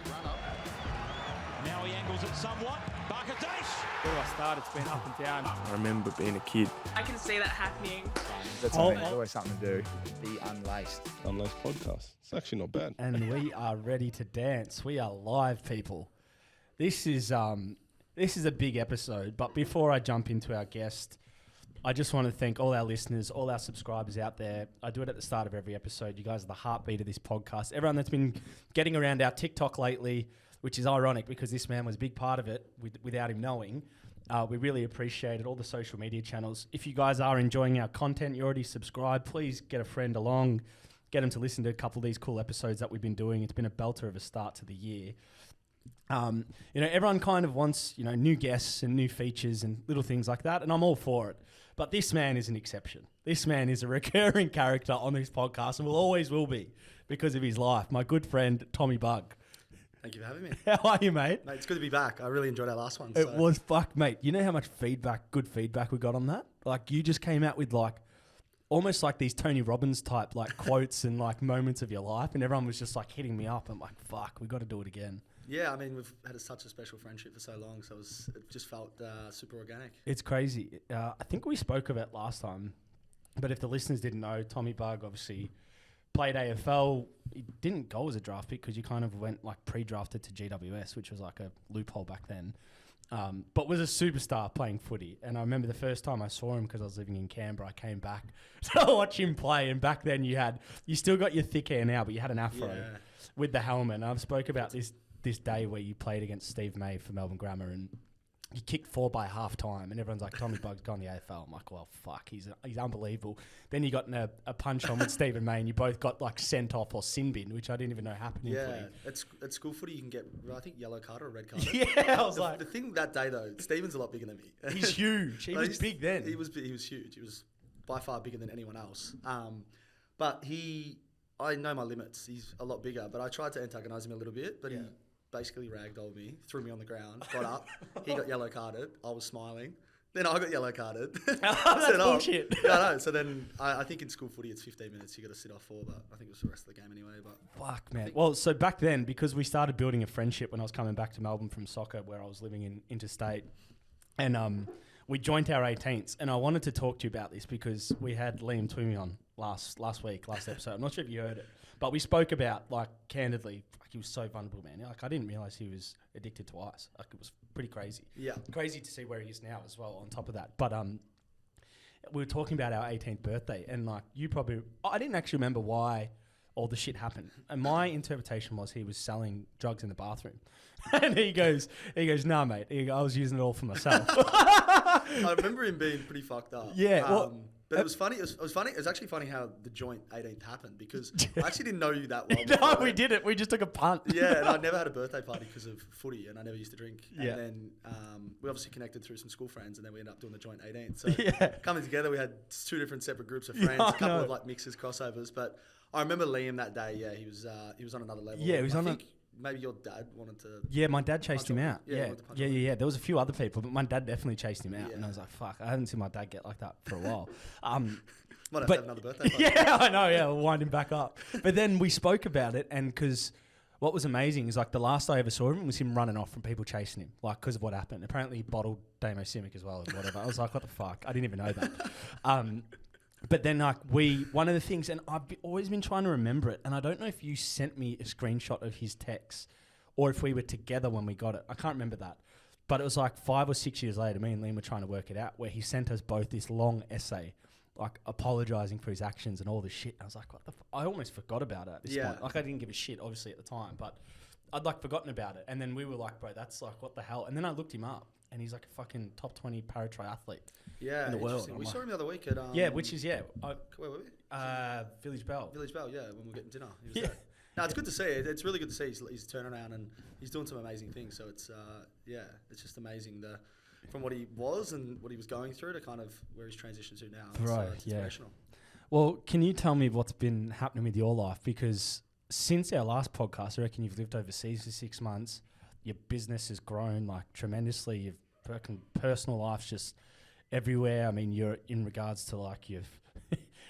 Great run up. Now he angles it somewhat. Bangladesh. Where do I start? It's been up and down. I remember being a kid. I can see that happening. That's something, there's always something to do. Be unlaced. Unlaced podcast. It's actually not bad. And we are ready to dance. We are live, people. This is a big episode, but before I jump into our guest, I just want to thank all our listeners, all our subscribers out there. I do it at the start of every episode. You guys are the heartbeat of this podcast. Everyone that's been getting around our TikTok lately, which is ironic because this man was a big part of it without him knowing. We really appreciate it, all the social media channels. If you guys are enjoying our content, you already subscribed, please get a friend along, get them to listen to a couple of these cool episodes that we've been doing. It's been a belter of a start to the year. Everyone kind of wants, new guests and new features and little things like that, and I'm all for it. But this man is an exception. This man is a recurring character on this podcast and will be because of his life. My good friend, Tommy Bugg. Thank you for having me. How are you, mate? Mate, it's good to be back. I really enjoyed our last one. It was mate. You know how much good feedback we got on that? Like, you just came out with almost like these Tony Robbins type quotes and moments of your life, and everyone was just hitting me up. I'm like, fuck, we got to do it again. Yeah, I mean, we've had such a special friendship for so long, so it just felt super organic. It's crazy. I think we spoke of it last time, but if the listeners didn't know, Tommy Bugg obviously played AFL. He didn't go as a draft pick because you kind of went pre-drafted to GWS, which was a loophole back then. But was a superstar playing footy. And I remember the first time I saw him because I was living in Canberra, I came back to watch him play. And back then you still got your thick hair now, but you had an afro with the helmet. And I've spoke about this day where you played against Steve May for Melbourne Grammar and you kicked 4 by half time and everyone's like, Tommy Bugg's gone the AFL. I'm like, well, fuck, he's unbelievable. Then you got in a punch on with Stephen May and you both got sent off or sin bin, which I didn't even know happened in footy. At school footy you can get, I think, yellow card or red card. Yeah, I was the thing that day though, Stephen's a lot bigger than me. He's huge. He was big then. He was huge. He was by far bigger than anyone else. But I know my limits. He's a lot bigger, but I tried to antagonise him a little bit, but he basically ragdolled me, threw me on the ground, got up. He got yellow carded. I was smiling. Then I got yellow carded. That's bullshit. Yeah, I know. So then I think in school footy it's 15 minutes. You got to sit off 4, but I think it was the rest of the game anyway. But fuck, man. Well, so back then, because we started building a friendship when I was coming back to Melbourne from soccer, where I was living in interstate, and we joined our 18s, and I wanted to talk to you about this because we had Liam Twomey on last episode. I'm not sure if you heard it, but we spoke about candidly. He was so vulnerable, man. I didn't realise he was addicted to ice. It was pretty crazy. Yeah. Crazy to see where he is now as well, on top of that. But we were talking about our 18th birthday, and I didn't actually remember why all the shit happened. And my interpretation was he was selling drugs in the bathroom. And he goes, nah, mate. I was using it all for myself. I remember him being pretty fucked up. Yeah. But it was funny. It was actually funny how the joint 18th happened because I actually didn't know you that well. No, we didn't. We just took a punt. Yeah, and I never had a birthday party because of footy, and I never used to drink. And then we obviously connected through some school friends, and then we ended up doing the joint 18th. So coming together, we had 2 different separate groups of friends, a couple of mixes, crossovers. But I remember Liam that day. Yeah, he was on another level. Yeah, he was on. Maybe your dad wanted to... Yeah, my dad chased him out. Yeah. There was a few other people, but my dad definitely chased him out. Yeah. And I was like, fuck, I haven't seen my dad get like that for a while. Might have to have another birthday party. Yeah, I know, we'll wind him back up. But then we spoke about it, and because what was amazing is the last I ever saw him was him running off from people chasing him, because of what happened. Apparently he bottled Damo Simic as well and whatever. I was like, what the fuck? I didn't even know that. But then one of the things, and I've always been trying to remember it, and I don't know if you sent me a screenshot of his text or if we were together when we got it. I can't remember that. But it was 5 or 6 years later, me and Liam were trying to work it out, where he sent us both this long essay, apologising for his actions and all this shit. And I was like, what the I almost forgot about it at this point. I didn't give a shit, obviously, at the time, but I'd forgotten about it. And then we were like, bro, that's what the hell? And then I looked him up. And he's a fucking top 20 para-triathlete in the world. We saw him the other week at... which is, where were we? Village Bell. Village Bell, when we were getting dinner. He was there. No, it's good to see. It's really good to see his turnaround, and he's doing some amazing things. So it's, it's just amazing from what he was and what he was going through to kind of where he's transitioned to now. It's inspirational. Well, can you tell me what's been happening with your life? Because since our last podcast, I reckon you've lived overseas for 6 months. Your business has grown tremendously. Your personal life's just everywhere. I mean, you're in regards to you've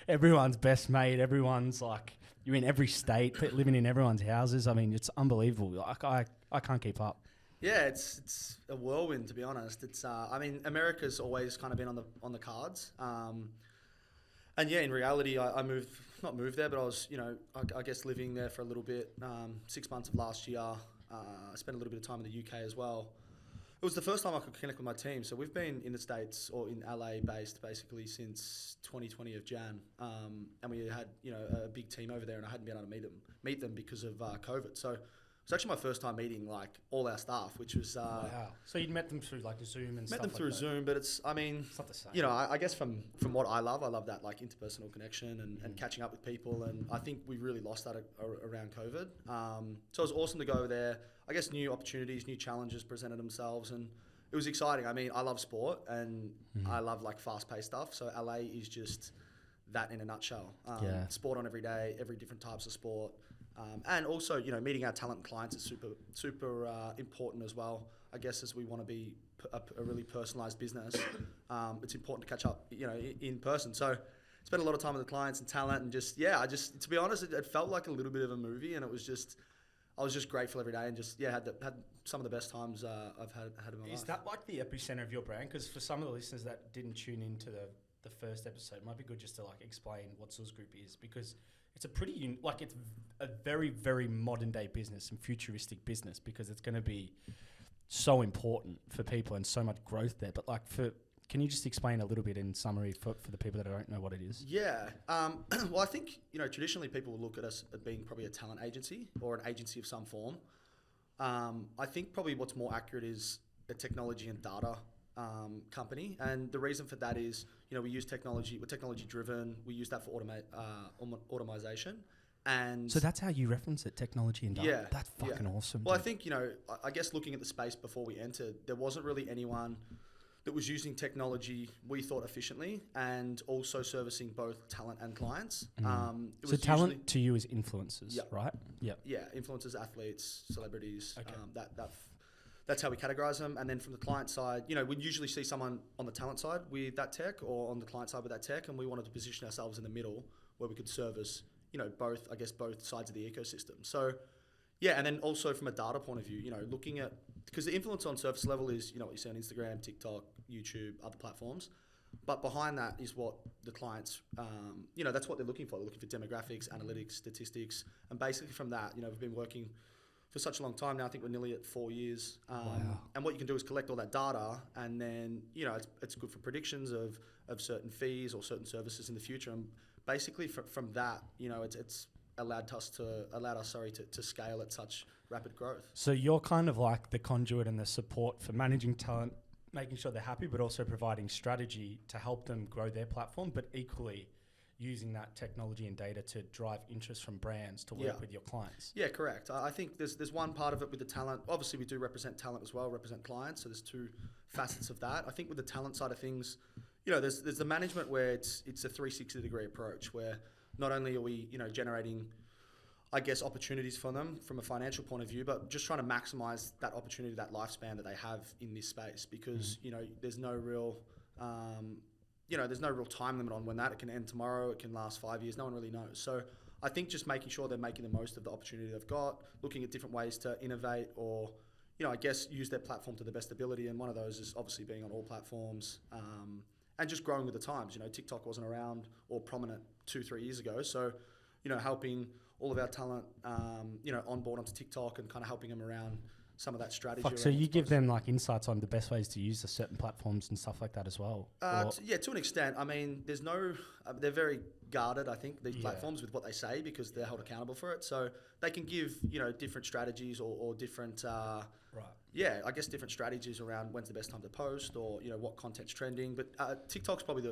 everyone's best mate. Everyone's like, you're in every state, living in everyone's houses. I mean, it's unbelievable. Like I can't keep up. Yeah, it's a whirlwind, to be honest. It's I mean, America's always kind of been on the cards. And yeah, in reality, I not moved there, but I was, I guess living there for a little bit. 6 months of last year, I spent a little bit of time in the UK as well. It was the first time I could connect with my team. So we've been in the States or in LA based basically since 2020 of Jan. And we had, a big team over there, and I hadn't been able to meet them because of COVID. So it's actually my first time meeting like all our staff, which was wow. So you'd met them through like Zoom and stuff. Met them through Zoom, but it's not the same. I guess from what I love that like interpersonal connection and catching up with people, and I think we really lost that around COVID. So it was awesome to go there. I guess new opportunities, new challenges presented themselves, and it was exciting. I mean, I love sport and I love like fast-paced stuff. So LA is just that in a nutshell. Sport on every day, every different types of sport. And also, meeting our talent and clients is super important as well. I guess as we want to be a really personalised business, it's important to catch up, in person. So spent a lot of time with the clients and talent, and to be honest, it felt like a little bit of a movie, and I was just grateful every day, and had some of the best times I've had in my life. Is that like the epicenter of your brand? Because for some of the listeners that didn't tune into the first episode, it might be good just to like explain what Zooz Group is, because it's it's a very, very modern day business and futuristic business, because it's going to be so important for people and so much growth there. But can you just explain a little bit in summary for the people that don't know what it is? Yeah. Well, I think, traditionally people will look at us as being probably a talent agency or an agency of some form. I think probably what's more accurate is a technology and data company, and the reason for that is we use technology. We're technology driven. We use that for automation, and so that's how you reference it, technology and data. Yeah, that's fucking awesome. Well, dude. I think I guess looking at the space before we entered, there wasn't really anyone that was using technology, we thought, efficiently, and also servicing both talent and clients. So talent to you is influencers, right? Yeah. Yeah, influencers, athletes, celebrities. Okay. That's how we categorize them. And then from the client side, we'd usually see someone on the talent side with that tech, or on the client side with that tech, and we wanted to position ourselves in the middle where we could service, both sides of the ecosystem. So, yeah, and then also from a data point of view, looking at, because the influence on surface level is, what you see on Instagram, TikTok, YouTube, other platforms. But behind that is what the clients, that's what they're looking for. They're looking for demographics, analytics, statistics. And basically from that, we've been working for such a long time now. I think we're nearly at 4 years. Wow. And what you can do is collect all that data, and then, it's good for predictions of certain fees or certain services in the future. And basically from that, it's allowed us to scale at such rapid growth. So you're kind of like the conduit and the support for managing talent, making sure they're happy, but also providing strategy to help them grow their platform, but equally using that technology and data to drive interest from brands to work with your clients. Yeah, correct. I think there's one part of it with the talent. Obviously, we do represent talent as well, represent clients. So there's two facets of that. I think with the talent side of things, there's the management where it's a 360-degree approach, where not only are we, generating, I guess, opportunities for them from a financial point of view, but just trying to maximize that opportunity, that lifespan that they have in this space, because, there's no real, there's no real time limit on when it can end tomorrow. It can last 5 years. No one really knows. So I think just making sure they're making the most of the opportunity they've got, looking at different ways to innovate or, I guess, use their platform to the best ability. And one of those is obviously being on all platforms, and just growing with the times. TikTok wasn't around or prominent 2-3 years ago. So, helping all of our talent, onboard onto TikTok and kind of helping them around some of that strategy. So you give them like insights on the best ways to use the certain platforms and stuff like that as well? To an extent. I mean, there's no, they're very guarded, I think, these platforms with what they say, because they're held accountable for it. So they can give, different strategies or different, I guess different strategies around when's the best time to post, or, what content's trending. But TikTok's probably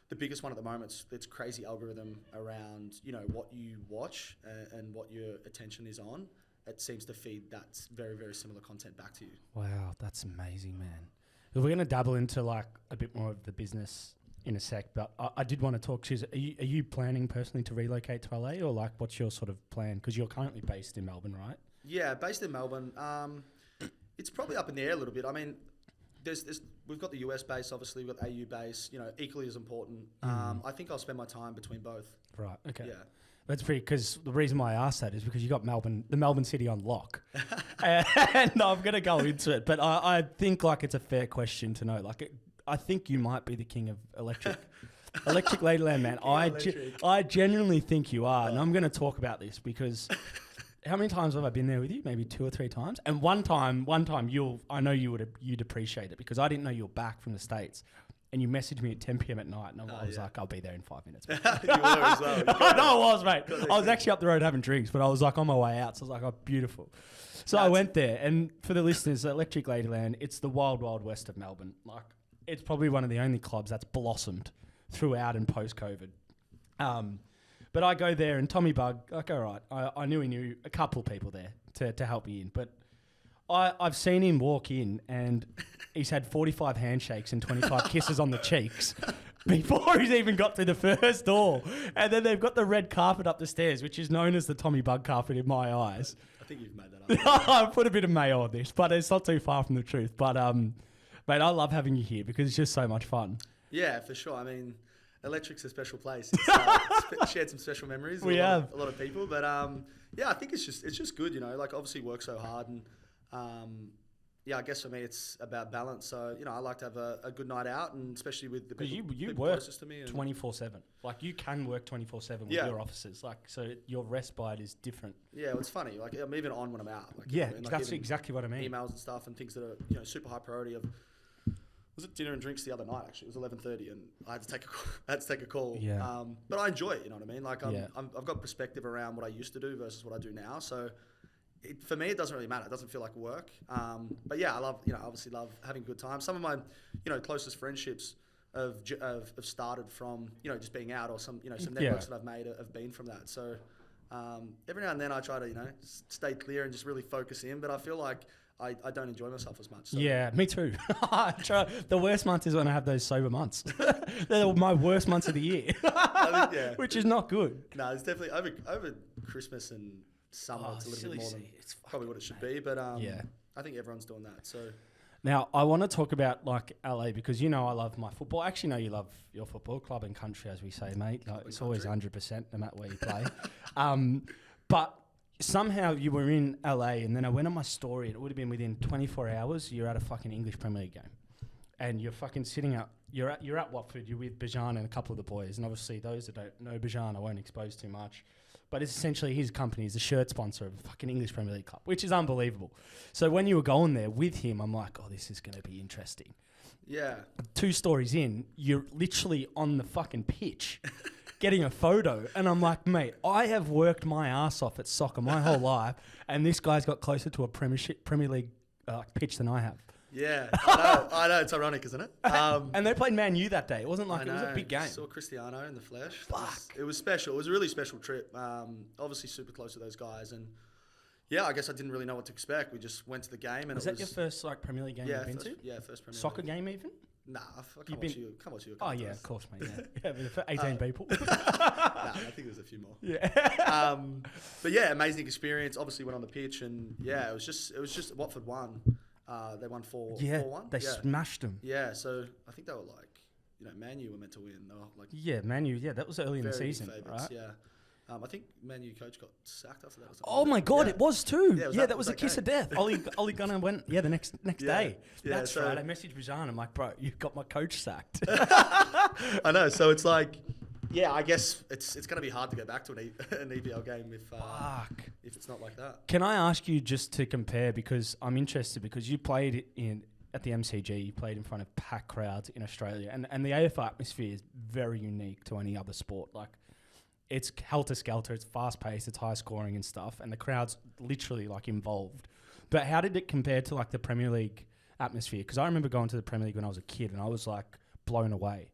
the biggest one at the moment. It's crazy algorithm around, what you watch and what your attention is on. It seems to feed that very, very similar content back to you. Wow, that's amazing, man. We're going to dabble into like a bit more of the business in a sec, but I did want to talk to you. Are you planning personally to relocate to LA, or like what's your sort of plan? Because you're currently based in Melbourne, right? Yeah, based in Melbourne. It's probably up in the air a little bit. I mean, we've got the US base, obviously we've got the AU base, you know, equally as important. I think I'll spend my time between both. Right. Okay. Yeah. That's pretty. Because the reason why I asked that is because you got the Melbourne City on lock, and I'm gonna go into it. But I think like it's a fair question to know. Like I think you might be the king of electric Ladyland, man. I genuinely think you are, and I'm gonna talk about this because. How many times have I been there with you? Maybe 2 or 3 times. And one time I know you'd appreciate it because I didn't know you were back from the States. And you messaged me at 10 p.m. at night, and I was like, I'll be there in 5 minutes. You were as well. I was, mate. I was actually up the road having drinks, but I was like on my way out. So I was like, oh, beautiful. So I went there. And for the listeners, Electric Ladyland, it's the wild, wild west of Melbourne. Like, it's probably one of the only clubs that's blossomed throughout and post-COVID. But I go there and Tommy Bugg, like, all right, I knew he knew a couple of people there to help me in. But I've seen him walk in and he's had 45 handshakes and 25 kisses on the cheeks before he's even got through the first door. And then they've got the red carpet up the stairs, which is known as the Tommy Bugg carpet in my eyes. I think you've made that up. I've put a bit of mayo on this, but it's not too far from the truth. But, mate, I love having you here because it's just so much fun. Yeah, for sure. I mean... Electric's a special place. Shared some special memories. We have a lot of people, but yeah, I think it's just good. You know, like obviously work so hard, and yeah, I guess for me it's about balance. So you know, I like to have a good night out, and especially with the people, you people work closest to me. 24/7. Like you can work 24/7 with your officers. Like so, your respite is different. Yeah, well, it's funny. Like I'm even on when I'm out. Like, yeah, you know, like that's exactly what I mean. Emails and stuff, and things that are super high priority. Was it dinner and drinks the other night? Actually, it was 11:30, and I had to take a call. Yeah. But I enjoy it. You know what I mean? Like I've got perspective around what I used to do versus what I do now. So for me, it doesn't really matter. It doesn't feel like work. But yeah, I love obviously love having a good time. Some of my closest friendships have started from just being out or some networks that I've made have been from that. So every now and then I try to stay clear and just really focus in. But I feel like I don't enjoy myself as much. So. Yeah, me too. The worst month is when I have those sober months. They're my worst months of the year, which is not good. No, it's definitely over Christmas and summer. It's a little bit more than probably what it should be. But I think everyone's doing that. So now I want to talk about like LA because I love my football. I actually know you love your football club and country, as we say, mate. Like, it's always 100%, no matter where you play. But somehow you were in LA, and then I went on my story, and it would have been within 24 hours, you're at a fucking English Premier League game. And you're fucking sitting up, you're at Watford, you're with Bajan and a couple of the boys. And obviously, those that don't know Bajan, I won't expose too much. But it's essentially his company is the shirt sponsor of a fucking English Premier League club, which is unbelievable. So when you were going there with him, I'm like, oh, this is going to be interesting. Yeah. 2 stories in, you're literally on the fucking pitch. Getting a photo, and I'm like, mate, I have worked my ass off at soccer my whole life, and this guy's got closer to a Premier League pitch than I have. Yeah, I know, it's ironic, isn't it? And they played Man U that day. It wasn't like it was a big game. I saw Cristiano in the flesh. Fuck. It was special. It was a really special trip. Obviously super close to those guys, and yeah, I guess I didn't really know what to expect. We just went to the game, and was that your first Premier League game you've been to? Yeah, first Premier Soccer League. game even? Nah, come watch you. Oh yeah, of course, mate. Yeah, for 18 people. Nah, I think there's a few more. Yeah. But yeah, amazing experience. Obviously went on the pitch, and yeah, it was just Watford won. They won 4-1. They smashed them. Yeah, so I think they were like, Man U were meant to win. They were like Man U. Yeah, that was early in the season, right? Yeah. I think Man U coach got sacked after that. Or something. Oh my God, it was too. Yeah, that was a kiss of death. Ollie Gunnar went. Yeah, the next day. Yeah, that's right. I messaged Bajan. I'm like, bro, you got my coach sacked. I know. So it's like, yeah, I guess it's going to be hard to go back to an EPL game if it's not like that. Can I ask you just to compare, because I'm interested, because you played at the MCG, you played in front of packed crowds in Australia, and the AFL atmosphere is very unique to any other sport. Like, it's helter-skelter, it's fast-paced, it's high-scoring and stuff, and the crowd's literally, like, involved. But how did it compare to, like, the Premier League atmosphere? Because I remember going to the Premier League when I was a kid, and I was, like, blown away.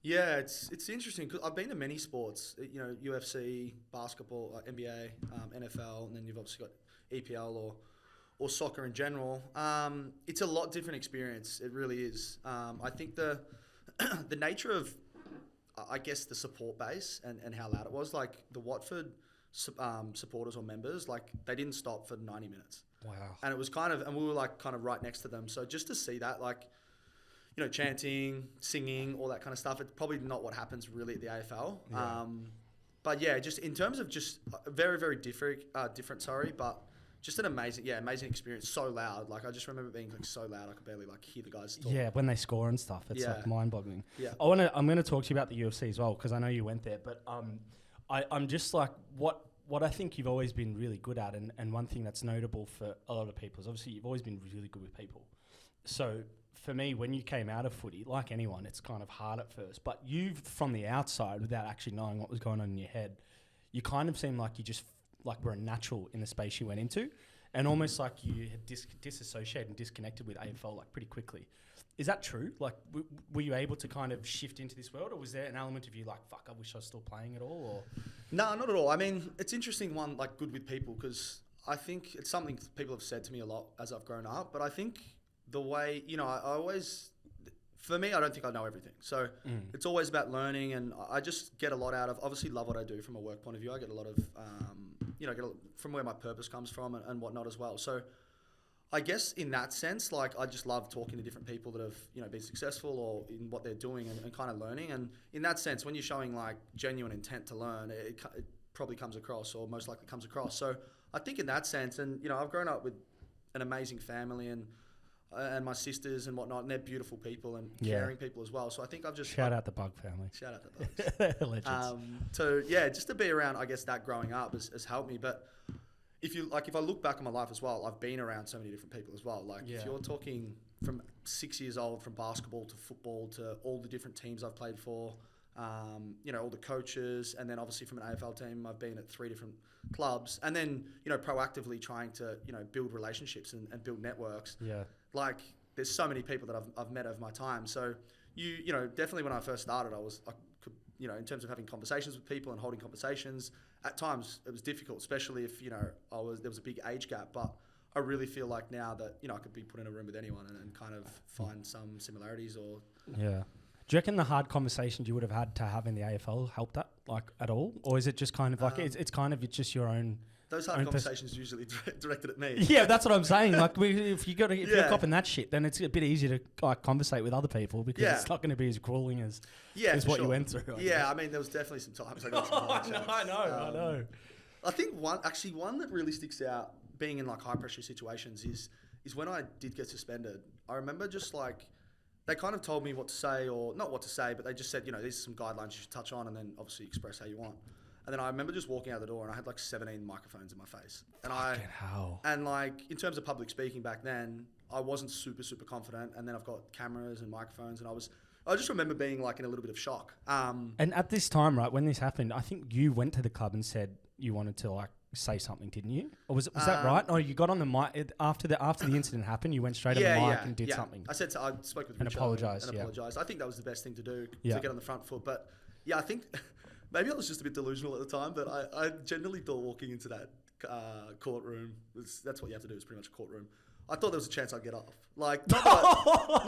Yeah, it's interesting, because I've been to many sports, UFC, basketball, NBA, NFL, and then you've obviously got EPL or soccer in general. It's a lot different experience, it really is. I think the nature of, I guess, the support base and how loud it was, like the Watford supporters or members, like they didn't stop for 90 minutes. Wow. And it was and we were like kind of right next to them. So just to see that, like, chanting, singing, all that kind of stuff. It's probably not what happens really at the AFL. Yeah. But yeah, just in terms of just very, very different, but just an amazing experience. So loud. Like, I just remember being like so loud I could barely like hear the guys talk. Yeah, when they score and stuff, it's like mind-boggling. Yeah. I'm going to talk to you about the UFC as well, because I know you went there, but I'm just like, what I think you've always been really good at, and one thing that's notable for a lot of people is obviously you've always been really good with people. So for me, when you came out of footy, like anyone, it's kind of hard at first, but you, from the outside, without actually knowing what was going on in your head, you kind of seemed like you just were a natural in the space you went into, and almost like you had disassociated and disconnected with AFL like pretty quickly. Is that true? Like, were you able to kind of shift into this world, or was there an element of you like, fuck, I wish I was still playing at all? Or No, not at all. I mean, it's interesting, one, like, good with people, because I think it's something people have said to me a lot as I've grown up, but I think the way, I always, for me, I don't think I know everything. So it's always about learning, and I just get a lot out of, obviously love what I do from a work point of view. I get a lot of, from where my purpose comes from and whatnot as well. So I guess in that sense, like, I just love talking to different people that have, been successful or in what they're doing and kind of learning. And in that sense, when you're showing like genuine intent to learn, it probably comes across, or most likely comes across. So I think in that sense, and, I've grown up with an amazing family and my sisters and whatnot, and they're beautiful people and caring people as well. So I think I've just... Shout out the Bugg family. Shout out the Buggs. Legends. Just to be around, I guess, that growing up has helped me. But if I look back on my life as well, I've been around so many different people as well. Like, if you're talking from 6 years old, from basketball to football to all the different teams I've played for, all the coaches, and then obviously from an AFL team, I've been at 3 different clubs, and then, proactively trying to, build relationships and build networks. Yeah. Like, there's so many people that I've met over my time. So definitely when I first started, I could, in terms of having conversations with people and holding conversations, at times it was difficult, especially if, there was a big age gap. But I really feel like now that, I could be put in a room with anyone and kind of find some similarities or... Yeah. Do you reckon the hard conversations you would have had to have in the AFL helped that, like, at all? Or is it just kind of like, it's just your own... Those hard conversations usually directed at me. Yeah, that's what I'm saying. Like, if you're copping that shit, then it's a bit easier to like conversate with other people, because it's not going to be as grueling as what you went through. I mean, there was definitely some times I got some I know. I think one that really sticks out, being in like high pressure situations, is when I did get suspended. I remember just like, they kind of told me what to say, or not what to say, but they just said, these are some guidelines you should touch on, and then obviously express how you want. And then I remember just walking out the door, and I had like 17 microphones in my face. And like, in terms of public speaking back then, I wasn't super, super confident. And then I've got cameras and microphones, and I just remember being like in a little bit of shock. And at this time, right, when this happened, I think you went to the club and said you wanted to like say something, didn't you? Or was that right? Or you got on the mic after the incident happened, you went straight on the mic and did something. I spoke with Richard and apologised. I think that was the best thing to do, to get on the front foot. But yeah, I think maybe I was just a bit delusional at the time, but I genuinely thought walking into that courtroom, that's what you have to do, is pretty much a courtroom. I thought there was a chance I'd get off. Like, not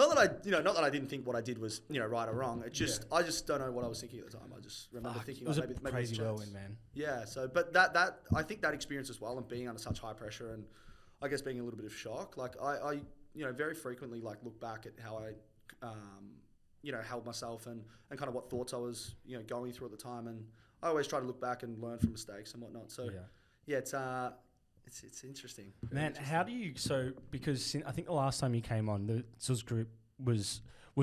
that I didn't think what I did was, right or wrong. It just, I just don't know what I was thinking at the time. I just remember thinking, it was maybe a crazy there's a chance. whirlwind, man. Yeah. So, but that I think that experience as well, and being under such high pressure, and I guess being a little bit of shock. Like, I very frequently like look back at how I, held myself and kind of what thoughts I was, going through at the time, and I always try to look back and learn from mistakes and whatnot. So, it's interesting. Man, how do you... So, because I think the last time you came on, the Zooz Group was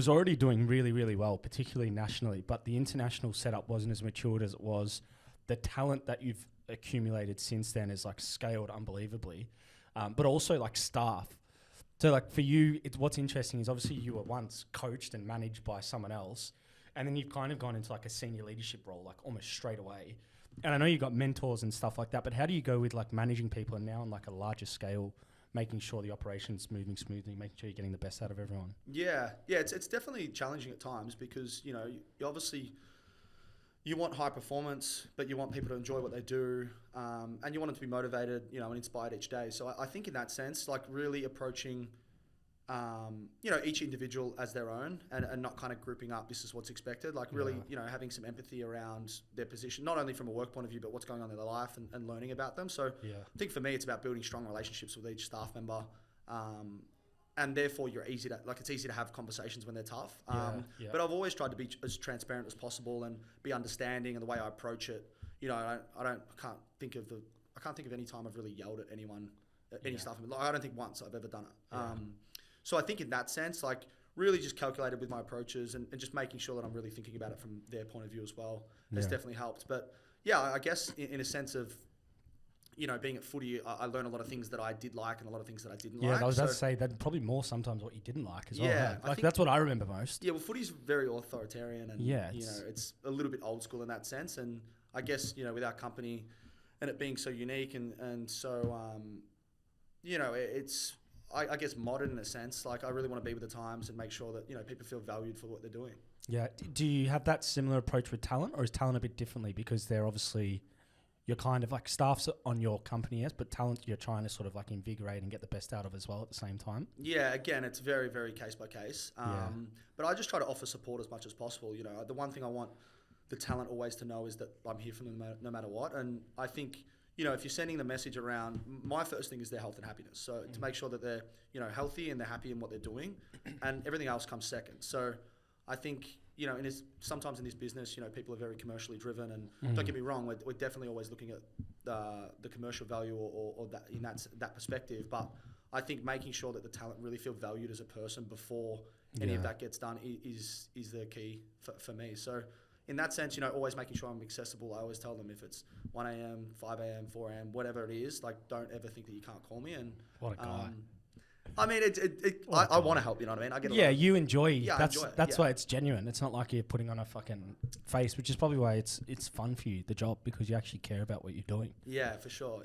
already doing really, really well, particularly nationally, but the international setup wasn't as matured as it was. The talent that you've accumulated since then is, like, scaled unbelievably, but also, like, staff. So, like, for you, what's interesting is obviously you were once coached and managed by someone else, and then you've kind of gone into, like, a senior leadership role, like, almost straight away. And I know you've got mentors and stuff like that, but how do you go with like managing people and now on like a larger scale, making sure the operation's moving smoothly, making sure you're getting the best out of everyone? Yeah, it's definitely challenging at times, because, you obviously you want high performance, but you want people to enjoy what they do, and you want them to be motivated, and inspired each day. So I think in that sense, like really approaching each individual as their own, and not kind of grouping up, this is what's expected, like really, having some empathy around their position, not only from a work point of view, but what's going on in their life, and learning about them. So I think for me, it's about building strong relationships with each staff member, and therefore it's easy to have conversations when they're tough. Yeah. But I've always tried to be as transparent as possible and be understanding in the way I approach it. You know, I can't think of any time I've really yelled at anyone, any stuff. Like, I don't think once I've ever done it. So I think in that sense, like really just calculated with my approaches and just making sure that I'm really thinking about it from their point of view as well has definitely helped. But yeah, I guess in a sense of, you know, being at footy, I learned a lot of things that I did like and a lot of things that I didn't like. Yeah, I was about to say that probably more sometimes what you didn't like as well. Yeah, Like that's what I remember most. Yeah, well, footy's very authoritarian and, you know, it's a little bit old school in that sense. And I guess, you know, with our company and it being so unique and so, you know, it's, I guess, modern in a sense. Like, I really want to be with the times and make sure that, you know, people feel valued for what they're doing. Yeah. Do you have that similar approach with talent, or is talent a bit differently because they're obviously... You're kind of like staff's on your company, yes, but talent you're trying to sort of like invigorate and get the best out of as well at the same time? Yeah, again, it's very, very case by case. But I just try to offer support as much as possible. You know, the one thing I want the talent always to know is that I'm here for them no matter what. And I think, you know, if you're sending the message around, my first thing is their health and happiness. So to make sure that they're, you know, healthy and they're happy in what they're doing, and everything else comes second. So I think, you know, sometimes in this business, you know, people are very commercially driven, and don't get me wrong, we're definitely always looking at the commercial value or that in that perspective. But I think making sure that the talent really feel valued as a person before any of that gets done is the key for me. So in that sense, you know, always making sure I'm accessible. I always tell them if it's 1 a.m., 5 a.m., 4 a.m., whatever it is, like, don't ever think that you can't call me. And what a guy. I mean, I want to help, you know what I mean? I get you enjoy. Yeah, that's I enjoy it, that's why it's genuine. It's not like you're putting on a fucking face, which is probably why it's fun for you, the job, because you actually care about what you're doing. Yeah, for sure.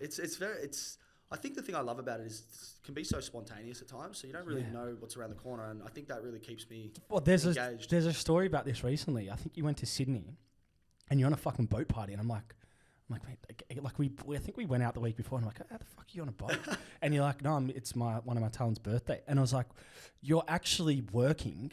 I think the thing I love about it is it can be so spontaneous at times, so you don't really know what's around the corner, and I think that really keeps me engaged. There's a story about this recently. I think you went to Sydney, and you're on a fucking boat party, and I'm like, mate, I think we went out the week before, and I'm like, how the fuck are you on a boat? And you're like, no, it's one of my talent's birthday. And I was like, you're actually working,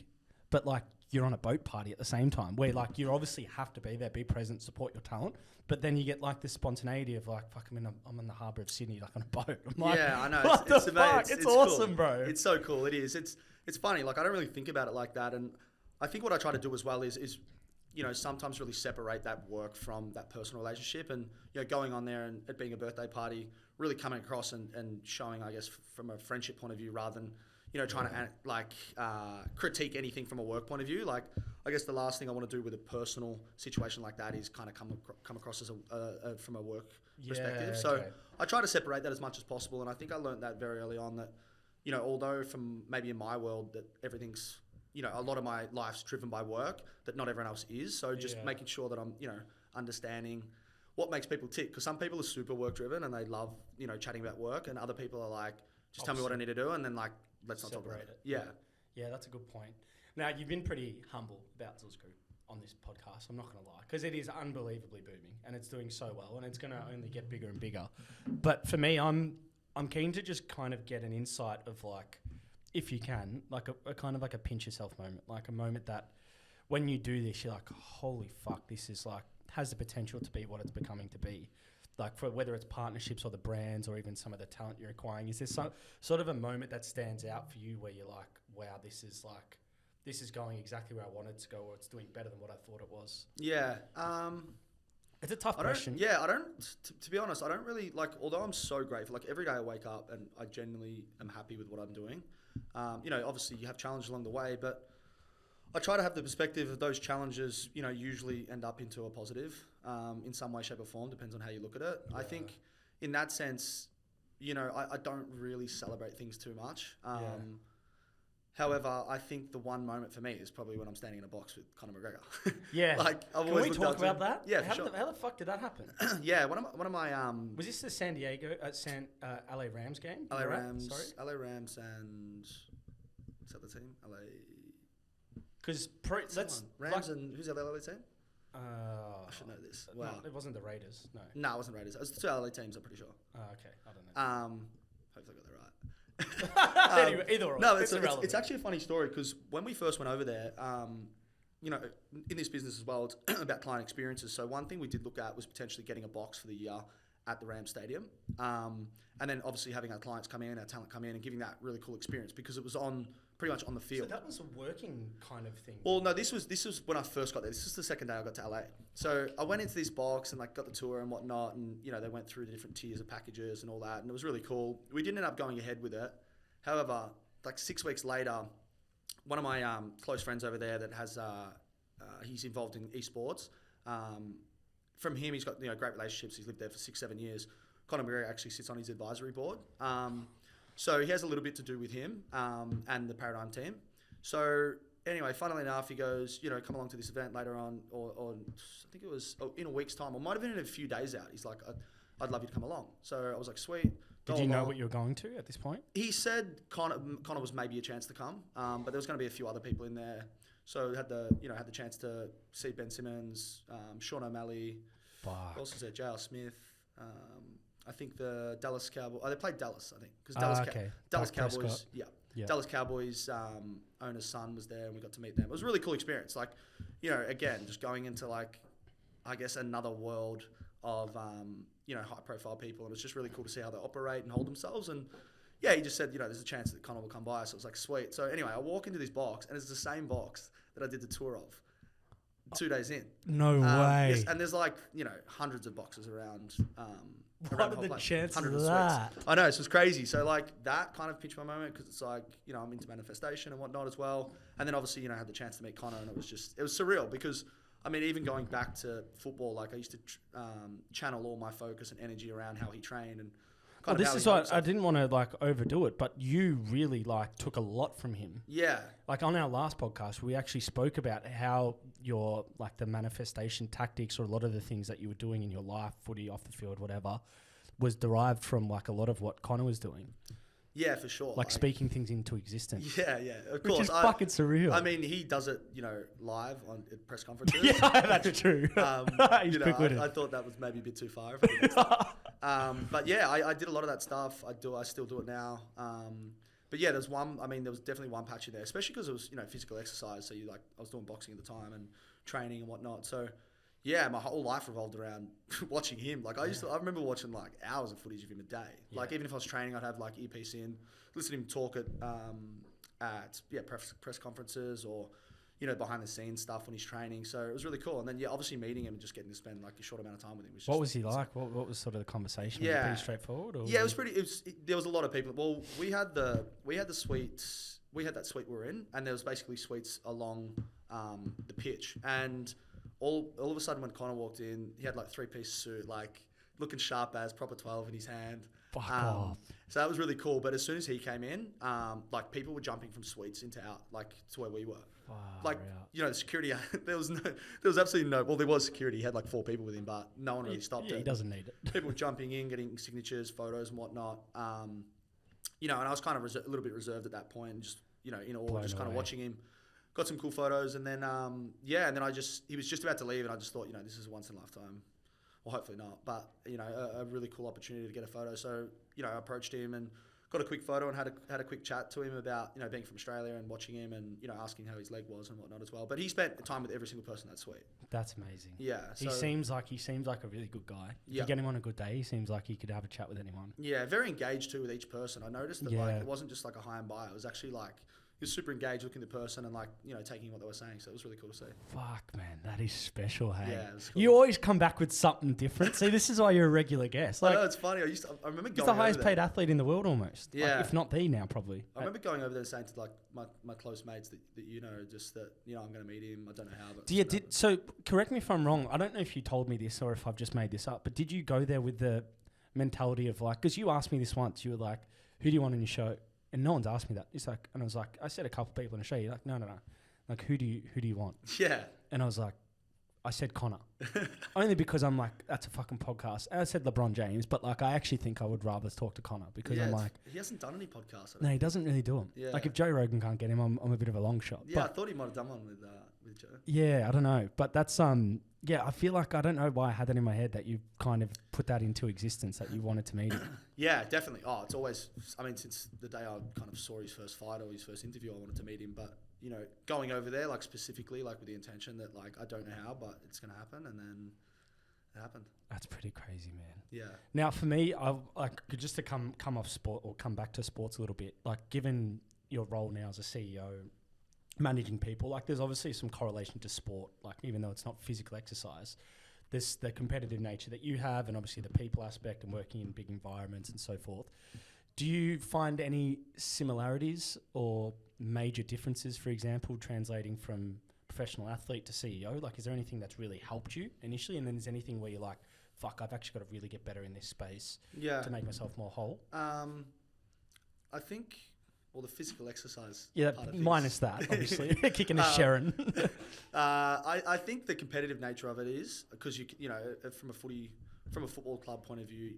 but like you're on a boat party at the same time, where like you obviously have to be there, be present, support your talent. But then you get like this spontaneity of like, fuck, I'm in the harbour of Sydney, like on a boat. I'm like, yeah, I know. What the fuck? It's awesome, cool. bro. It's so cool. It is. It's funny. Like, I don't really think about it like that. And I think what I try to do as well is you know, sometimes really separate that work from that personal relationship, and, you know, going on there and it being a birthday party, really coming across and showing, I guess, from a friendship point of view, rather than, you know, trying to critique anything from a work point of view. Like, I guess the last thing I want to do with a personal situation like that is kind of come across as from a work perspective. So I try to separate that as much as possible, and I think I learned that very early on, that, you know, although from maybe in my world that everything's, you know, a lot of my life's driven by work, that not everyone else is. So just making sure that I'm, you know, understanding what makes people tick. Because some people are super work driven and they love, you know, chatting about work, and other people are like, just tell me what I need to do, and then like, let's not talk about it. Yeah. Yeah, that's a good point. Now, you've been pretty humble about Zooz Group on this podcast, I'm not going to lie, because it is unbelievably booming and it's doing so well, and it's going to only get bigger and bigger. But for me, I'm keen to just kind of get an insight of, like, if you can, like a kind of like a pinch yourself moment, like a moment that when you do this, you're like, holy fuck, this is like, has the potential to be what it's becoming to be. Like, for whether it's partnerships or the brands or even some of the talent you're acquiring, is there some sort of a moment that stands out for you where you're like, wow, this is going exactly where I wanted to go, or it's doing better than what I thought it was? Yeah. It's a tough question. To be honest, I don't really, like, although I'm so grateful, like every day I wake up and I genuinely am happy with what I'm doing. You know, obviously you have challenges along the way, but I try to have the perspective of those challenges, you know, usually end up into a positive in some way, shape or form, depends on how you look at it. Yeah. I think in that sense, you know, I don't really celebrate things too much. However, I think the one moment for me is probably when I'm standing in a box with Conor McGregor. Yeah. Like, Can we talk about that? Yeah, how sure. How the fuck did that happen? Yeah, one of my was this the San Diego LA Rams game? LA Rams, Sorry? LA Rams and is that the team? LA. Because Rams and who's the LA team? I should know this. Wow. No, it wasn't the Raiders. No, it wasn't Raiders. It was the two LA teams, I'm pretty sure. Okay, I don't know. Hopefully I got that right. Anyway, either or. No, it's actually a funny story, because when we first went over there, you know, in this business as well, it's about client experiences. So one thing we did look at was potentially getting a box for the year at the Rams Stadium. And then obviously having our clients come in, our talent come in, and giving that really cool experience because it was pretty much on the field. So that was a working kind of thing. Well, no, this was when I first got there. This is the second day I got to LA. So I went into this box and got the tour and whatnot, and they went through the different tiers of packages and all that, and it was really cool. We didn't end up going ahead with it. However, 6 weeks later, one of my close friends over there that has he's involved in esports. From him, he's got great relationships. He's lived there for 6-7 years. Conor Mcgregor actually sits on his advisory board. So he has a little bit to do with him and the Paradigm team. So anyway, funnily enough, he goes, come along to this event later on, or I think it was in a week's time, or might have been in a few days out. He's like, I'd love you to come along. So I was like, sweet. Did you know what you were going to at this point? He said Conor was maybe a chance to come, but there was going to be a few other people in there. So had the chance to see Ben Simmons, Sean O'Malley. Fuck. Also said J.R. Smith. I think the Dallas Cowboys. Oh, they played Dallas, I think, because Dallas Cowboys. Prescott. Yeah. Dallas Cowboys owner's son was there, and we got to meet them. It was a really cool experience. Again, just going into I guess another world of high-profile people, and it was just really cool to see how they operate and hold themselves. And yeah, he just said, there's a chance that Conor will come by. So it was like, sweet. So anyway, I walk into this box, and it's the same box that I did the tour of 2 days in. No way. Yes, and there's hundreds of boxes around. What are the chances of that? I know, so it's crazy. So that kind of pinched my moment because it's I'm into manifestation and whatnot as well. And then obviously, I had the chance to meet Conor, and it was surreal because, even going back to football, I used to channel all my focus and energy around how he trained and this is why I didn't want to overdo it, but you really took a lot from him. Yeah. On our last podcast, we actually spoke about how your the manifestation tactics, or a lot of the things that you were doing in your life, footy, off the field, whatever, was derived from a lot of what Conor was doing. Yeah, for sure. Speaking things into existence. Yeah, of course. Which is fucking surreal. He does it, live at press conferences. Yeah, that's true. He's quick-witted. I thought that was maybe a bit too far. But yeah, I did a lot of that stuff. I still do it now. But yeah, there was definitely one patch in there, especially because it was, physical exercise. So I was doing boxing at the time and training and whatnot. So yeah, my whole life revolved around watching him. I remember watching hours of footage of him a day. Yeah. Even if I was training, I'd have earpiece in, listen to him talk at press conferences or, behind the scenes stuff when he's training. So it was really cool. And then obviously meeting him and just getting to spend a short amount of time with him. What was he like? What was sort of the conversation? Yeah. Was it pretty straightforward? Or yeah, it was pretty. There was a lot of people. Well, we had the suites. We had that suite we were in, and there was basically suites along the pitch. And all of a sudden, when Conor walked in, he had 3-piece suit, looking sharp as proper 12 in his hand. Fuck off. So that was really cool. But as soon as he came in, people were jumping from suites into to where we were. The security. there was absolutely no. Well, there was security. He had 4 people with him, but no one really stopped it. He doesn't need it. People were jumping in, getting signatures, photos, and whatnot. And I was kind of a little bit reserved at that point, and just in awe, just kind of watching him. Got some cool photos, and then and then he was just about to leave, and I just thought, this is a once in a lifetime. Well, hopefully not, but a really cool opportunity to get a photo. So I approached him and got a quick photo and had a quick chat to him about being from Australia and watching him and asking how his leg was and whatnot as well. But he spent time with every single person in that suite. That's amazing. Yeah, he seems like a really good guy. If you get him on a good day, he seems like he could have a chat with anyone. Yeah, very engaged too with each person. I noticed that it wasn't just a hi and bye. It was actually he was super engaged looking at the person and taking what they were saying. So it was really cool to see. Fuck, man, that is special, hey? Yeah, it was cool. You always come back with something different. See, this is why you're a regular guest. I know, it's funny. I remember going. He's the highest paid athlete in the world almost. Yeah. If not the now, probably. I remember going over there and saying to my close mates that just that I'm going to meet him. I don't know how. But so correct me if I'm wrong. I don't know if you told me this or if I've just made this up. But did you go there with the mentality of because you asked me this once. You were like, "Who do you want in your show?" And no one's asked me that. It's and I was like, I said a couple of people in the show. You're like, no. Who do you want? Yeah. And I was like, I said Conor. Only because I'm that's a fucking podcast. And I said LeBron James, but I actually think I would rather talk to Conor because I'm he hasn't done any podcasts. No, he doesn't really do them. Yeah. If Joe Rogan can't get him, I'm a bit of a long shot. Yeah, I thought he might have done one with Joe. Yeah, I don't know. But that's, I feel I don't know why I had that in my head that you kind of put that into existence that you wanted to meet him. Yeah, definitely. Oh, it's always, since the day I kind of saw his first fight or his first interview, I wanted to meet him. But, going over there, specifically, with the intention that, I don't know how, but it's going to happen. And It happened. That's pretty crazy, man. Yeah. Now, for me, I could just to come off sport or come back to sports a little bit. Like, given your role now as a CEO, managing people, like, there's obviously some correlation to sport. Like, even though it's not physical exercise, there's the competitive nature that you have, and obviously the people aspect and working in big environments and so forth. Do you find any similarities or major differences, for example, translating from professional athlete to CEO? Like, is there anything that's really helped you initially, and then is anything where you're like, fuck, I've actually got to really get better in this space to make myself more whole? I think, well, the physical exercise. Yeah, part of minus that, obviously. Kicking a Sharon. I think the competitive nature of it is because from a football club point of view,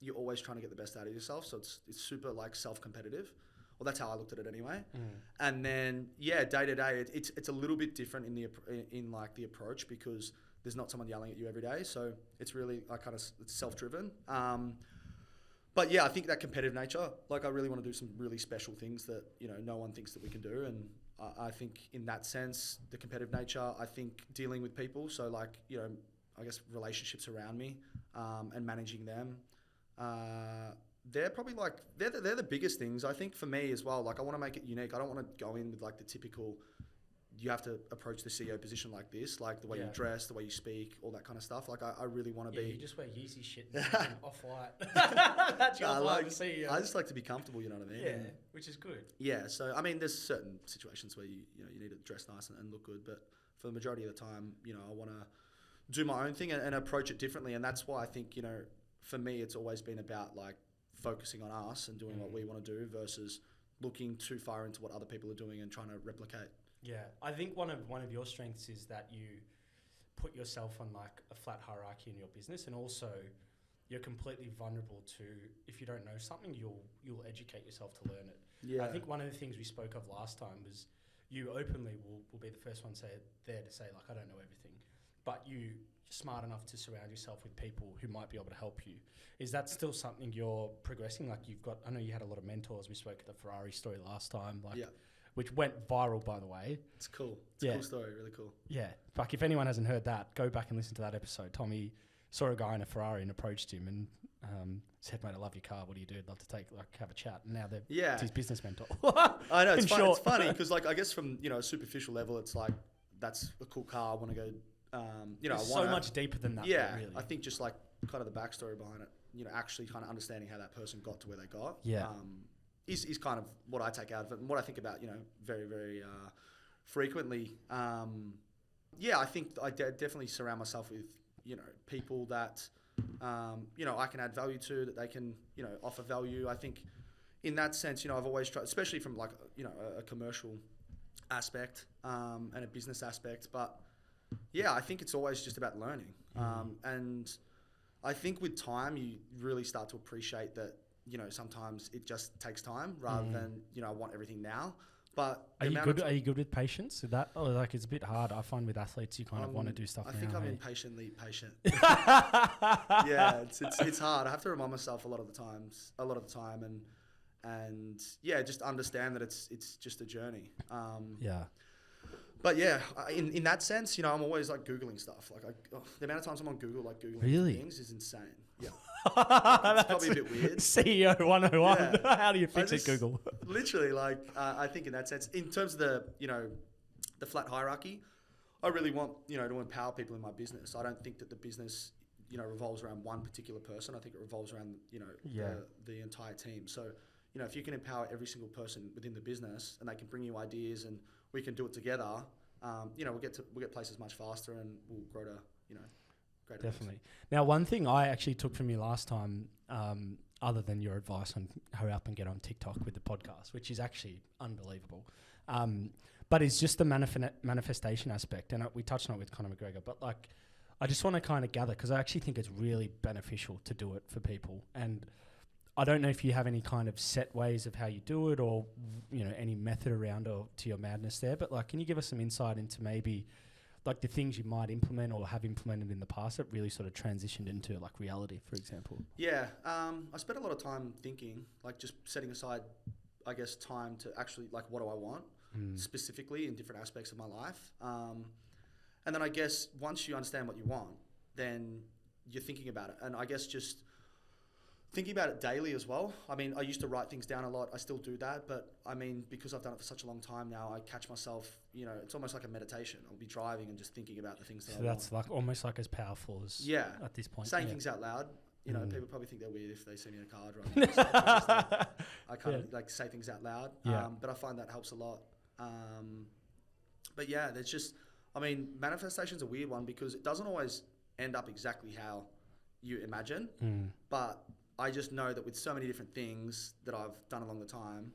you're always trying to get the best out of yourself. So it's super like self-competitive. Well, that's how I looked at it anyway. And then day to day, it's a little bit different in the approach because there's not someone yelling at you every day. So it's really it's self-driven. But yeah, I think that competitive nature, like I really want to do some really special things that, no one thinks that we can do. And I think in that sense, the competitive nature, I think dealing with people. So like, I guess relationships around me, and managing them. They're probably they're the biggest things I think for me as well. Like I want to make it unique. I don't want to go in with like the typical, you have to approach the CEO position like this, like the way you dress, the way you speak, all that kind of stuff. Like I really want to be. You just wear Yeezy shit and off-white. That's your vibe, CEO. I just like to be comfortable, you know what I mean? Yeah, which is good. Yeah, so I mean, there's certain situations where you need to dress nice and look good, but for the majority of the time, I want to do my own thing and approach it differently, and that's why I think for me, it's always been about like focusing on us and doing what we want to do versus looking too far into what other people are doing and trying to replicate. Yeah, I think one of your strengths is that you put yourself on like a flat hierarchy in your business, and also you're completely vulnerable to, if you don't know something, you'll educate yourself to learn it. Yeah, I think one of the things we spoke of last time was you openly will be the first one to say like, I don't know everything, but you're smart enough to surround yourself with people who might be able to help you. Is that still something you're progressing? Like I know you had a lot of mentors. We spoke of the Ferrari story last time. Which went viral, by the way. It's cool. It's a cool story, really cool. Yeah. Like, if anyone hasn't heard that, go back and listen to that episode. Tommy saw a guy in a Ferrari and approached him and said, mate, I love your car. What do you do? I'd love to have a chat. And now it's his business mentor. I know. It's funny because, like, I guess from, a superficial level, it's like, that's a cool car. I want to go, It's so much deeper than that. Yeah. Really. I think just, like, kind of the backstory behind it, actually kind of understanding how that person got to where they got. Yeah. Is kind of what I take out of it and what I think about, very, very frequently. I think I definitely surround myself with, people that, I can add value to, that they can, offer value. I think in that sense, I've always tried, especially from like, a commercial aspect and a business aspect. But yeah, I think it's always just about learning. And I think with time, you really start to appreciate that, sometimes it just takes time rather than, I want everything now. But are you good with patience? It's a bit hard. I find with athletes, you kind of want to do stuff now. I think I'm impatiently patient. Yeah, it's hard. I have to remind myself a lot of the time and just understand that it's just a journey. But yeah, in that sense, I'm always like Googling stuff. Like the amount of times I'm on Google, like Googling things is insane. Yeah. It's probably a bit weird. CEO 101. Yeah. How do you fix it, Google? Literally, I think in that sense, in terms of the flat hierarchy, I really want, to empower people in my business. I don't think that the business, revolves around one particular person. I think it revolves around, the entire team. So, if you can empower every single person within the business and they can bring you ideas and we can do it together, we'll get places much faster and we'll grow to, great. Definitely. Now, one thing I actually took from you last time, other than your advice on hurry up and get on TikTok with the podcast, which is actually unbelievable, but it's just the manifestation aspect. And we touched on it with Conor McGregor, but like, I just want to kind of gather, because I actually think it's really beneficial to do it for people. And I don't know if you have any kind of set ways of how you do it or, any method around to your madness there, but like, can you give us some insight into maybe like the things you might implement or have implemented in the past that really sort of transitioned into like reality, for example? Yeah. I spent a lot of time thinking, like just setting aside, I guess, time to actually like, what do I want specifically in different aspects of my life? And then I guess once you understand what you want, then you're thinking about it. And I guess just thinking about it daily as well. I mean, I used to write things down a lot. I still do that. But I mean, because I've done it for such a long time now, I catch myself, it's almost like a meditation. I'll be driving and just thinking about the things that I want. So that's like almost like as powerful as at this point. Saying things out loud. People probably think they're weird if they see me in a car driving. I kind of like say things out loud. Yeah. But I find that helps a lot. But yeah, there's just, manifestation's a weird one because it doesn't always end up exactly how you imagine. But I just know that with so many different things that I've done along the time,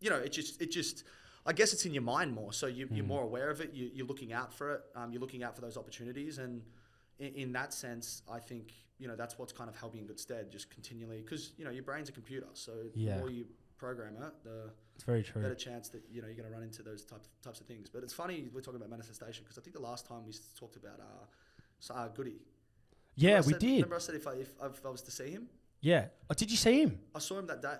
it just, I guess it's in your mind more. So you're more aware of it. You're looking out for it. You're looking out for those opportunities. And in that sense, I think, that's what's kind of held me in good stead, just continually, because, your brain's a computer. So the more you program it, it's very true. Better chance that, you're going to run into those types of things. But it's funny we're talking about manifestation because I think the last time we talked about Goody. Yeah, we did. Remember I said if I was to see him? Yeah. Oh, did you see him? I saw him that day.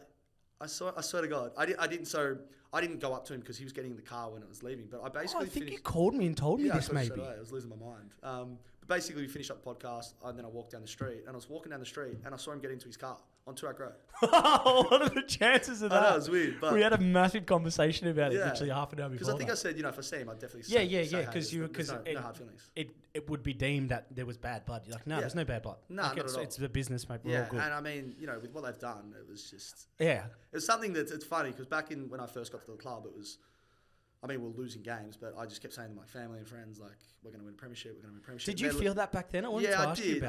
I swear to God. I didn't go up to him because he was getting in the car when I was leaving. But I basically I think you called me and told me this maybe. I was losing my mind. But basically we finished up the podcast and then I walked down the street and I was walking down the street and I saw him get into his car on Turak Road. What are the chances of that? I know, it was weird. But we had a massive conversation about it literally half an hour before. Because I think I said, if I see him, I'd definitely say because no hard feelings. It would be deemed that there was bad blood. You're like, no, there's no bad blood. No, like not at all. It's the business, mate. We're all good. And I mean, with what they've done, it was just... Yeah. It's something that's it's funny because back when I first got to the club, it was... we were losing games, but I just kept saying to my family and friends, like, we're going to win a premiership, we're going to win a premiership. Did you feel that back then? I did.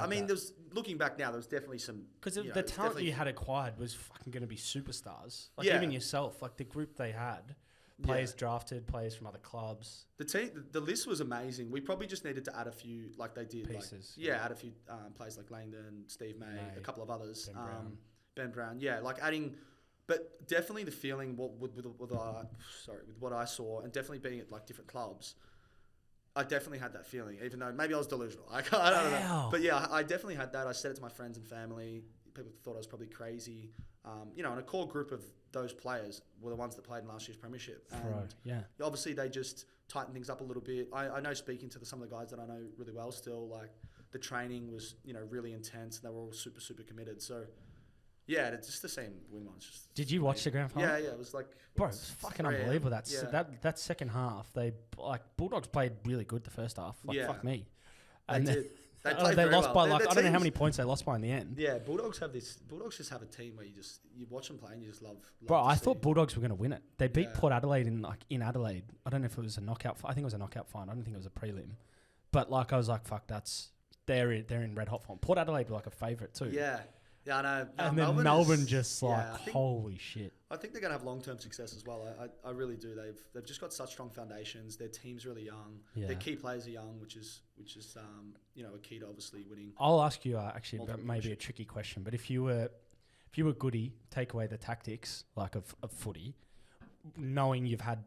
Looking back now, there was definitely some... Because the talent you had acquired was fucking going to be superstars. Like, even yourself, like the group they had, players drafted, players from other clubs. The list was amazing. We probably just needed to add a few, like they did. Pieces. Add a few players like Langdon, Steve May, a couple of others. Ben Brown. Yeah, like adding... But definitely the feeling with what I saw, and definitely being at like different clubs, I definitely had that feeling. Even though maybe I was delusional, I don't know. But yeah, I definitely had that. I said it to my friends and family. People thought I was probably crazy. And a core group of those players were the ones that played in last year's premiership. And obviously they just tightened things up a little bit. I know speaking to some of the guys that I know really well still, like the training was really intense. And they were all super super committed. So. Yeah, it's just the same win one. Did you watch the grand final? Yeah, it was like... Bro, it was fucking unbelievable. That second half, Bulldogs played really good the first half. Fuck me. And they did. They lost by I don't know how many points they lost by in the end. Yeah, Bulldogs just have a team where you watch them play and you just love Bro, I thought Bulldogs were going to win it. They beat Port Adelaide in Adelaide. I don't know if it was a knockout. I think it was a knockout final. I don't think it was a prelim. But I was like, fuck, they're in red hot form. Port Adelaide were like a favourite too. Yeah. Yeah, I know. And then Melbourne just holy shit. I think they're going to have long-term success as well. I really do. They've just got such strong foundations. Their team's really young. Yeah. Their key players are young, which is a key to obviously winning. I'll ask you actually maybe a tricky question, but if you were Goody, take away the tactics of footy, knowing you've had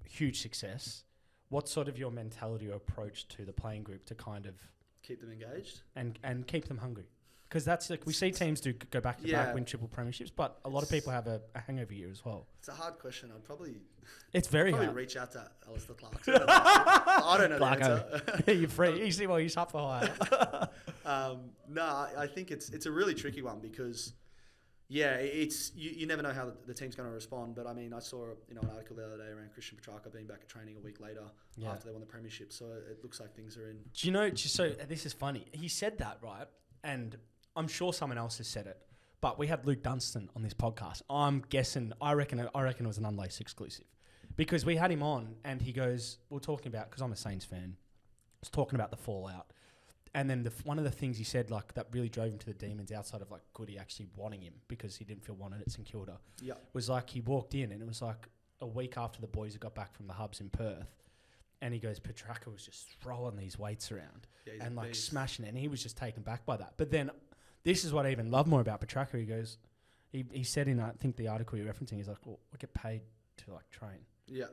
huge success, what's sort of your mentality or approach to the playing group to kind of keep them engaged and keep them hungry? Because that's we see teams do go back to back, win triple premierships, but a lot of people have a hangover year as well. It's a hard question. It's very hard. Reach out to Alistair Clark. I don't know the answer. You're free. You see, he's up for hire. No, I think it's a really tricky one because, it's you never know how the team's going to respond. But I mean, I saw an article the other day around Christian Petrarca being back at training a week later after they won the premiership. So it looks like things are in. Do you know? So this is funny. He said that, right? And I'm sure someone else has said it, but we had Luke Dunstan on this podcast. I'm guessing, I reckon it was an Unlaced exclusive because we had him on and he goes, we're talking about, because I'm a Saints fan, was talking about the fallout. And then one of the things he said that really drove him to the demons outside of Goody actually wanting him because he didn't feel wanted at St Kilda was he walked in and it was a week after the boys had got back from the hubs in Perth. And he goes, Petrarca was just throwing these weights around and smashing it. And he was just taken back by that. But then this is what I even love more about Petrarca. He goes, he said in, I think the article you're referencing, he's like, well, I get paid to train. Yeah.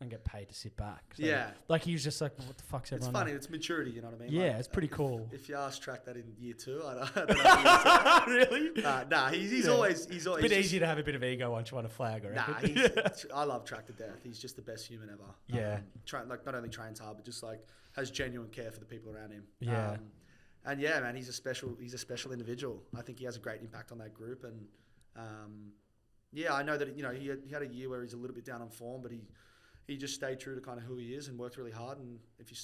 and get paid to sit back. So, Yeah. like he was just like, what the fuck's It's everyone? funny. It's maturity. You know what I mean? Yeah, Like, it's pretty cool. If you ask Track that in year 2, I don't know. Really? Nah, he's Yeah. always It's a bit easy to have a bit of ego once you want a flag, I Nah, reckon. I love Track to death. He's just the best human ever. Yeah. Like not only trains hard, but just like has genuine care for the people around him. Yeah. And yeah, man, he's a special individual. I think he has a great impact on that group. And yeah, I know that he had a year where he's a little bit down on form, but he just stayed true to kind of who he is and worked really hard. And if you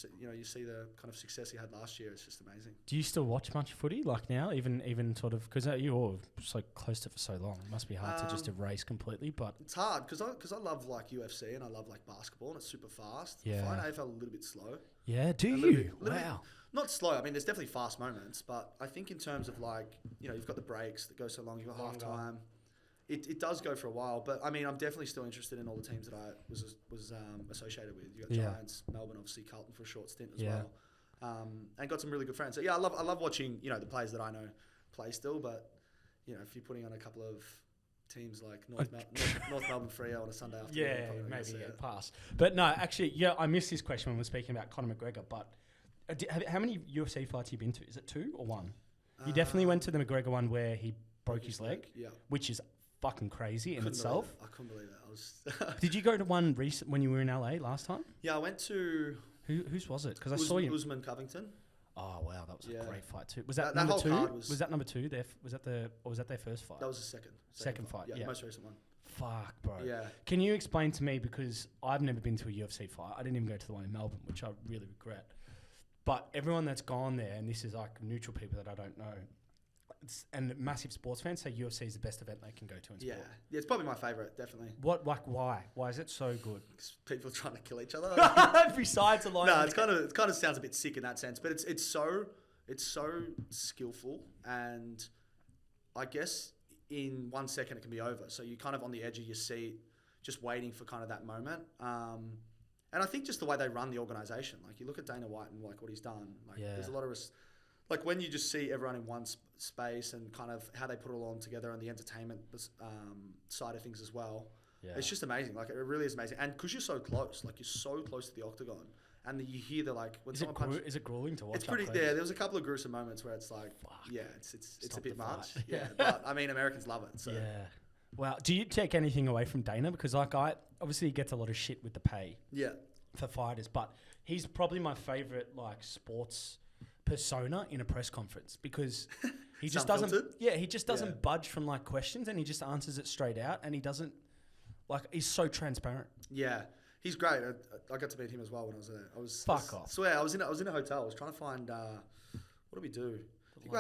see the kind of success he had last year, it's just amazing. Do you still watch much footy like now, even sort of because you were so close to it for so long? It must be hard to just erase completely, but it's hard because I love like UFC and I love like basketball and it's super fast. Yeah. I find AFL a little bit slow. yeah, do little you? bit- Wow. Not slow. I mean, there's definitely fast moments, but I think in terms of like, you've got the breaks that go so long, you've got half time. It does go for a while, but I mean, I'm definitely still interested in all the teams that I was associated with. You got Yeah. Giants, Melbourne, obviously Carlton for a short stint as Yeah. well, and got some really good friends. So yeah, I love watching the players that I know play still, but if you're putting on a couple of teams like North Melbourne Freo on a Sunday afternoon, Yeah, you're probably not gonna maybe see it. pass. But no, actually, yeah, I missed this question when we were speaking about Conor McGregor. But how many UFC fights have you been to? Is it 2 or 1? You definitely went to the McGregor one where he broke his leg, Yeah. which is fucking crazy in Couldn't itself. believe it. I couldn't believe that. I was. Did you go to one recent when you were in LA last time? Yeah, I went to Whose was it? Because I saw you. Usman Covington. Oh wow, that was Yeah. a great fight too. Was that, That number whole 2? card was- Was that number 2? Was that their first fight? That was the second. Second fight, Yeah, yeah. the most recent one. Fuck, bro. Yeah. Can you explain to me, because I've never been to a UFC fight. I didn't even go to the one in Melbourne, which I really regret. But everyone that's gone there, and this is like neutral people that I don't know, and massive sports fans say UFC is the best event they can go to in Yeah. sport. Yeah, it's probably my favourite, definitely. Why? Why is it so good? 'Cause people trying to kill each other. Besides the line. No, it kind of sounds a bit sick in that sense, but it's so skillful, and I guess in 1 second it can be over. So you're kind of on the edge of your seat, just waiting for kind of that moment. And I think just the way they run the organisation, like you look at Dana White and like what he's done, like Yeah. there's a lot of like when you just see everyone in one space and kind of how they put it all on together and the entertainment side of things as well. Yeah. It's just amazing. Like it really is amazing. And because you're so close, like you're so close to the octagon, and you hear the like when Is someone it, punches. is it grueling to watch? It's pretty. up Yeah, close? there was a couple of gruesome moments where it's like, yeah, it's a Stop bit the much. fight. Yeah, but I mean, Americans love it. So Yeah. Wow. Do you take anything away from Dana? Because like obviously he gets a lot of shit with the pay yeah, for fighters, but he's probably my favorite like sports persona in a press conference because he just doesn't. Unfiltered? Yeah, he just doesn't Yeah. budge from like questions, and he just answers it straight out, and he doesn't like he's so transparent. yeah, he's great. I got to meet him as well when I was there. Fuck off. I swear, I was in a hotel. I was trying to find what do we do? I think we're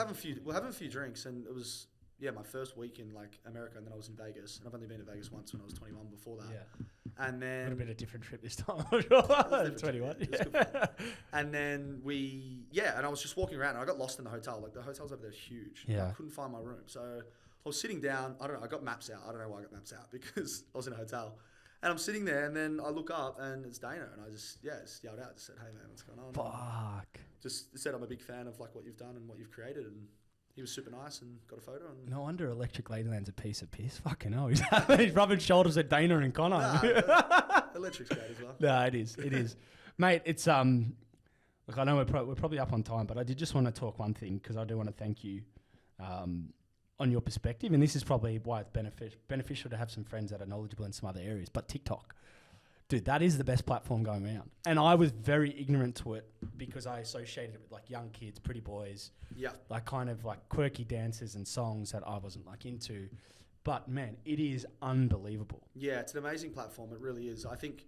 having a few drinks, and it was my first week in like America, and then I was in Vegas, and I've only been to Vegas once when I was 21. Before that, Yeah. and then A bit of a different trip this time. different 21. trip, yeah. It was good fun. And then and I was just walking around and I got lost in the hotel. Like the hotels over there are huge. Yeah. I couldn't find my room. So I was sitting down. I don't know. I got maps out. I don't know why I got maps out because I was in a hotel. And I'm sitting there and then I look up and it's Dana. And I just yelled out. Just said, hey, man, what's going on? Fuck. Just said I'm a big fan of like what you've done and what you've created. And he was super nice and got a photo. And No wonder Electric Ladyland's a piece of piss. Fucking hell. He's rubbing shoulders at Dana and Connor. Electric's great as well. No, it is. It is. Mate, it's look, I know we're probably up on time, but I did just want to talk one thing because I do want to thank you on your perspective, and this is probably why it's beneficial to have some friends that are knowledgeable in some other areas. But TikTok, dude, that is the best platform going around, and I was very ignorant to it because I associated it with like young kids, pretty boys, Yeah. like kind of like quirky dances and songs that I wasn't like into. But man, it is unbelievable. Yeah, it's an amazing platform. It really is. I think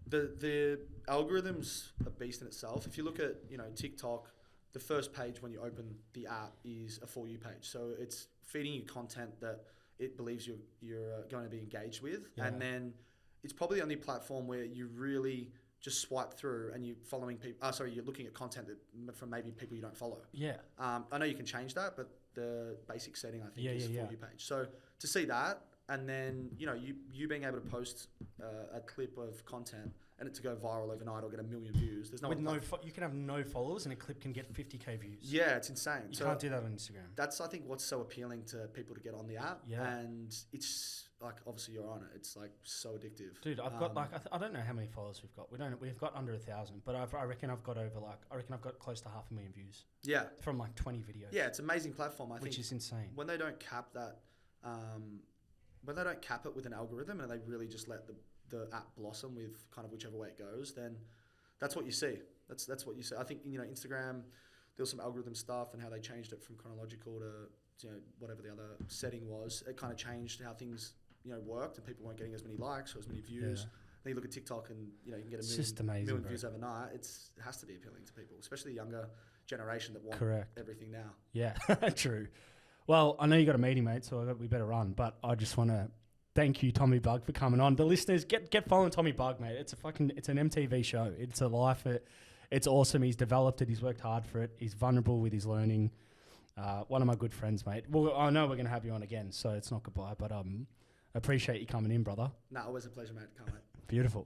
the algorithm's a beast in itself. If you look at TikTok, the first page when you open the app is a For You page. So it's feeding you content that it believes you're going to be engaged with, Yeah. and then it's probably the only platform where you really just swipe through and you're following people. You're looking at content that from maybe people you don't follow. Yeah. I know you can change that, but the basic setting I think is Yeah. For You page. So to see that, and then you being able to post a clip of content and it to go viral overnight or get 1 million views. There's no With one you can have no followers and a clip can get 50k views. Yeah, it's insane. You So can't do that on Instagram. that's I think what's so appealing to people to get on the app. Yeah. And it's like obviously you're on it. It's like so addictive. Dude, I've got like I don't know how many followers we've got. We've got under 1,000, but I reckon I've got close to 500,000 views. Yeah. From like 20 videos. Yeah, it's an amazing platform. I think which is insane. When they don't cap that, when they don't cap it with an algorithm and they really just let the app blossom with kind of whichever way it goes, then that's what you see. That's what you see. I think Instagram, there was some algorithm stuff and how they changed it from chronological to whatever the other setting was. It kind of changed how things worked, and people weren't getting as many likes or as many views. Yeah. Then you look at TikTok and you can get It's just amazing, million bro. views overnight. It has to be appealing to people, especially the younger generation that want Correct. everything now. Yeah, true. Well, I know you got a meeting, mate, so we better run. But I just want to thank you, Tommy Bugg, for coming on. The listeners, get following Tommy Bugg, mate. It's an MTV show. It's a life. It's awesome. He's developed it. He's worked hard for it. He's vulnerable with his learning. One of my good friends, mate. Well, I know we're going to have you on again, so it's not goodbye. But appreciate you coming in, brother. Always a pleasure, mate. Can't wait. Beautiful.